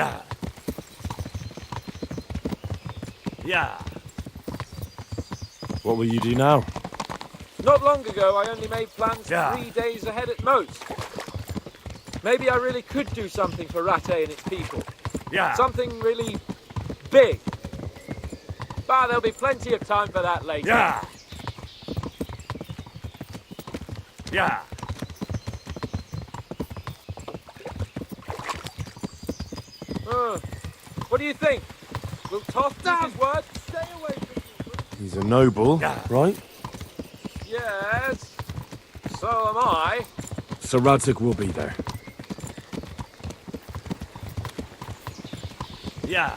Yeah. Yeah. What will you do now? Not long ago, I only made plans Yeah. 3 days ahead at most. Maybe I really could do something for Rattay and its people. Yeah. Something really big. But there'll be plenty of time for that later. Yeah. Yeah. What do you think? Will Toth keep his word? Stay away from me. He's a noble, Yeah. right? Yes. So am I. So Radzig will be there. Yeah.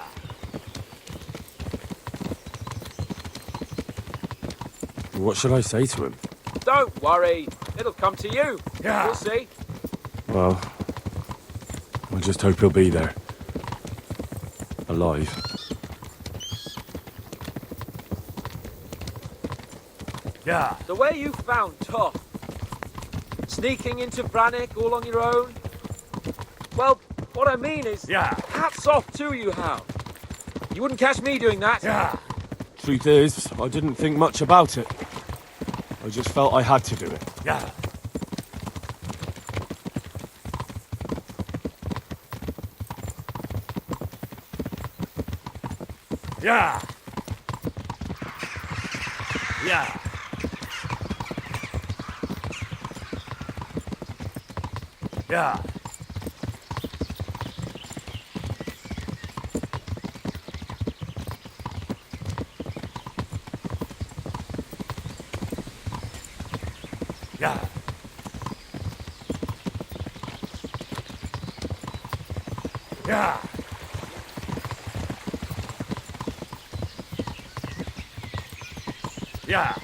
What should I say to him? Don't worry. It'll come to you. Yeah. We'll see. Well, I just hope he'll be there. Alive. Yeah. The way you found Toth, sneaking into Brannick all on your own. Well, what I mean is, Yeah. hats off to you, Hal. You wouldn't catch me doing that. Yeah. Truth is, I didn't think much about it. I just felt I had to do it. Yeah. Yeah. Yeah. Yeah. Yeah. Yeah. Yeah.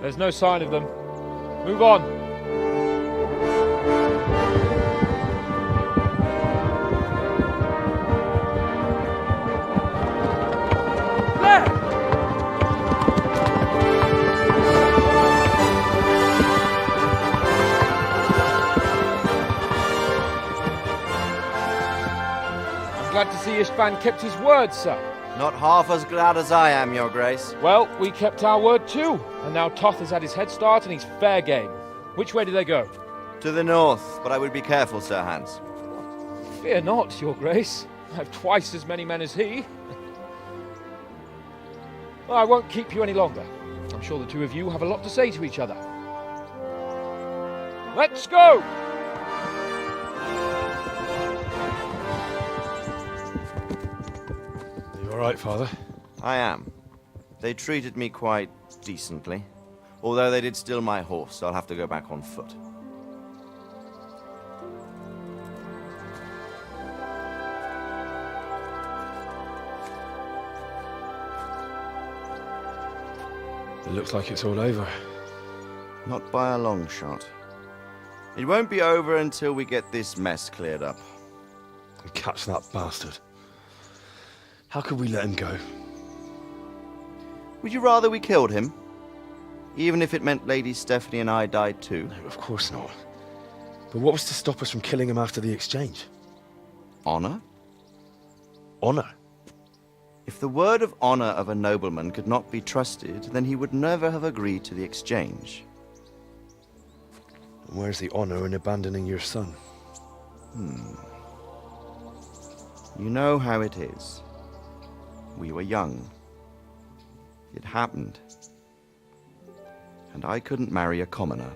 There's no sign of them. Move on. There! I'm glad to see Ishban kept his word, sir. Not half as glad as I am, Your Grace. Well, we kept our word too. And now Toth has had his head start and he's fair game. Which way do they go? To the north, but I would be careful, Sir Hans. Fear not, Your Grace. I have twice as many men as he. Well, I won't keep you any longer. I'm sure the two of you have a lot to say to each other. Let's go! Are you alright, Father? I am. They treated me quite decently. Although they did steal my horse, so I'll have to go back on foot. It looks like it's all over. Not by a long shot. It won't be over until we get this mess cleared up. And catch that bastard. How could we let him go? Would you rather we killed him? Even if it meant Lady Stephanie and I died too? No, of course not. But what was to stop us from killing him after the exchange? Honor? Honor? If the word of honor of a nobleman could not be trusted, then he would never have agreed to the exchange. And where's the honor in abandoning your son? You know how it is. We were young. It happened. And I couldn't marry a commoner.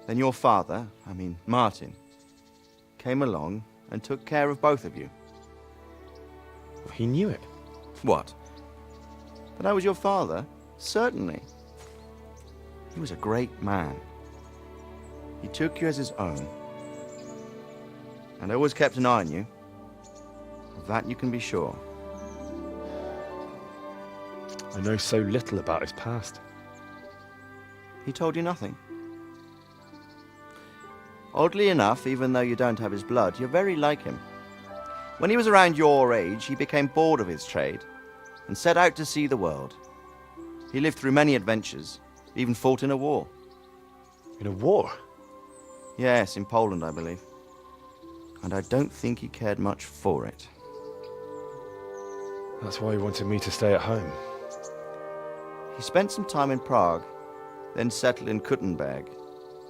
Then your father, Martin, came along and took care of both of you. He knew it. What? That I was your father? Certainly. He was a great man. He took you as his own. And always kept an eye on you. Of that you can be sure. I know so little about his past. He told you nothing? Oddly enough, even though you don't have his blood, you're very like him. When he was around your age, he became bored of his trade and set out to see the world. He lived through many adventures, even fought in a war. In a war? Yes, in Poland, I believe. And I don't think he cared much for it. That's why he wanted me to stay at home. He spent some time in Prague, then settled in Kuttenberg.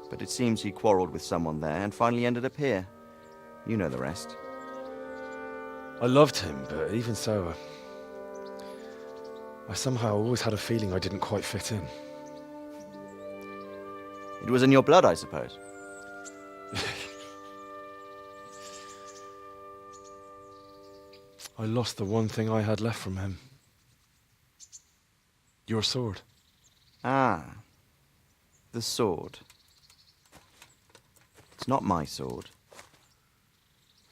But it seems he quarreled with someone there and finally ended up here. You know the rest. I loved him, but even so, I somehow always had a feeling I didn't quite fit in. It was in your blood, I suppose. I lost the one thing I had left from him. Your sword. Ah, the sword. It's not my sword.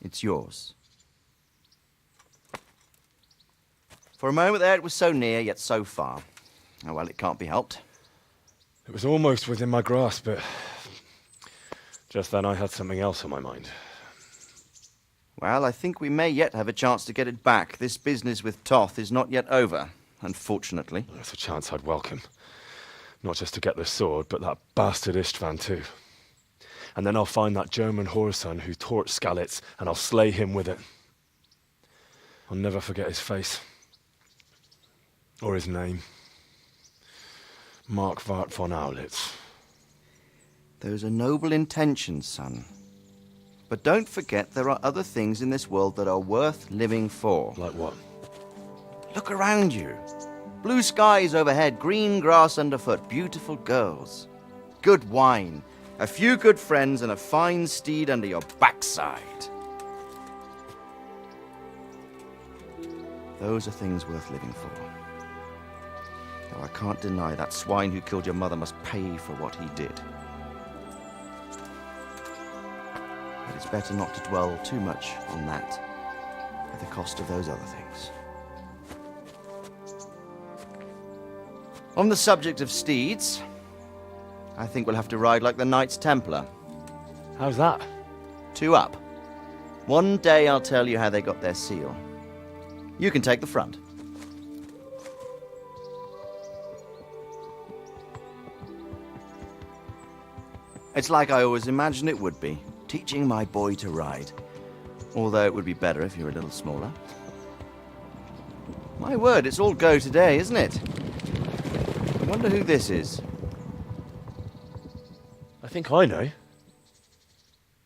It's yours. For a moment there, it was so near, yet so far. Oh, well, it can't be helped. It was almost within my grasp, but just then I had something else on my mind. Well, I think we may yet have a chance to get it back. This business with Toth is not yet over, unfortunately. That's a chance I'd welcome. Not just to get the sword, but that bastard Istvan too. And then I'll find that German whoreson who torched Skalitz, and I'll slay him with it. I'll never forget his face. Or his name. Mark Vart von Aulitz. Those are noble intentions, son. But don't forget there are other things in this world that are worth living for. Like what? Look around you. Blue skies overhead, green grass underfoot, beautiful girls. Good wine, a few good friends, and a fine steed under your backside. Those are things worth living for. Though I can't deny that swine who killed your mother must pay for what he did. But it's better not to dwell too much on that at the cost of those other things. On the subject of steeds, I think we'll have to ride like the Knights Templar. How's that? 2 up. One day I'll tell you how they got their seal. You can take the front. It's like I always imagined it would be, teaching my boy to ride. Although it would be better if you were a little smaller. My word, it's all go today, isn't it? I wonder who this is. I think I know.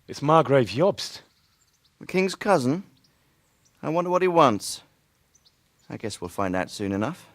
It's Margrave Jobst. The king's cousin? I wonder what he wants. I guess we'll find out soon enough.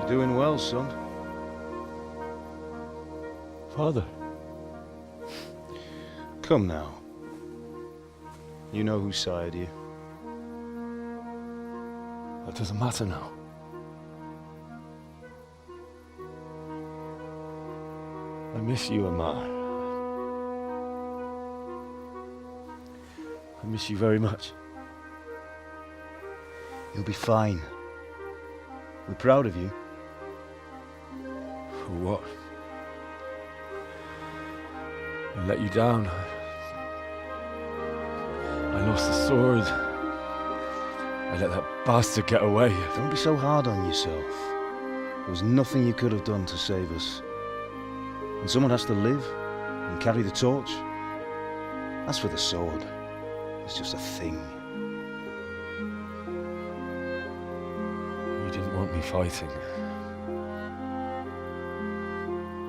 Doing well, son. Father. Come now. You know who sired you. That doesn't matter now. I miss you, Emma. I miss you very much. You'll be fine. We're proud of you. For what? I let you down. I lost the sword. I let that bastard get away. Don't be so hard on yourself. There was nothing you could have done to save us. And someone has to live and carry the torch. As for the sword, it's just a thing. You didn't want me fighting.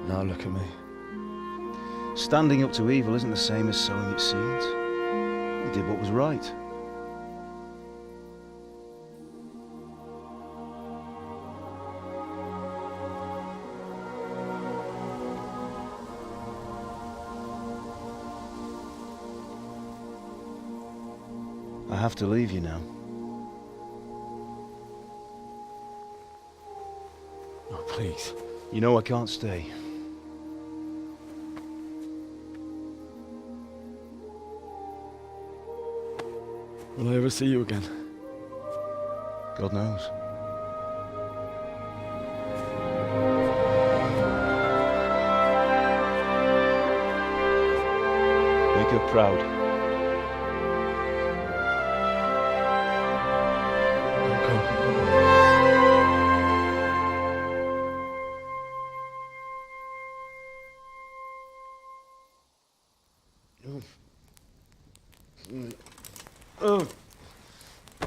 Now look at me. Standing up to evil isn't the same as sowing its seeds. You did what was right. I have to leave you now. Oh, please. You know I can't stay. Will I ever see you again? God knows. Make her proud.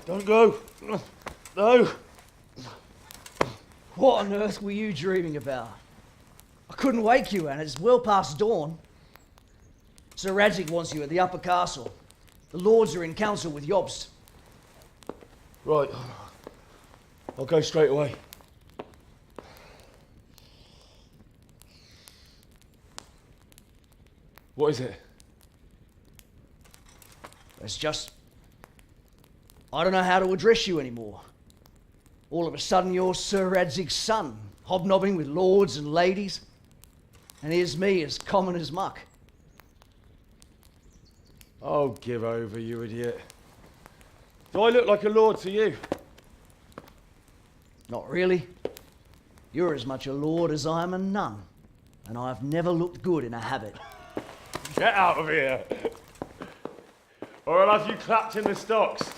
Don't go. No. What on earth were you dreaming about? I couldn't wake you, and it's well past dawn. Sir Radzig wants you at the upper castle. The lords are in council with Jobst. Right. I'll go straight away. What is it? It's just... I don't know how to address you anymore. All of a sudden you're Sir Radzig's son, hobnobbing with lords and ladies. And here's me, as common as muck. Oh, give over, you idiot. Do I look like a lord to you? Not really. You're as much a lord as I am a nun. And I've never looked good in a habit. Get out of here! Or I'll have you clapped in the stocks.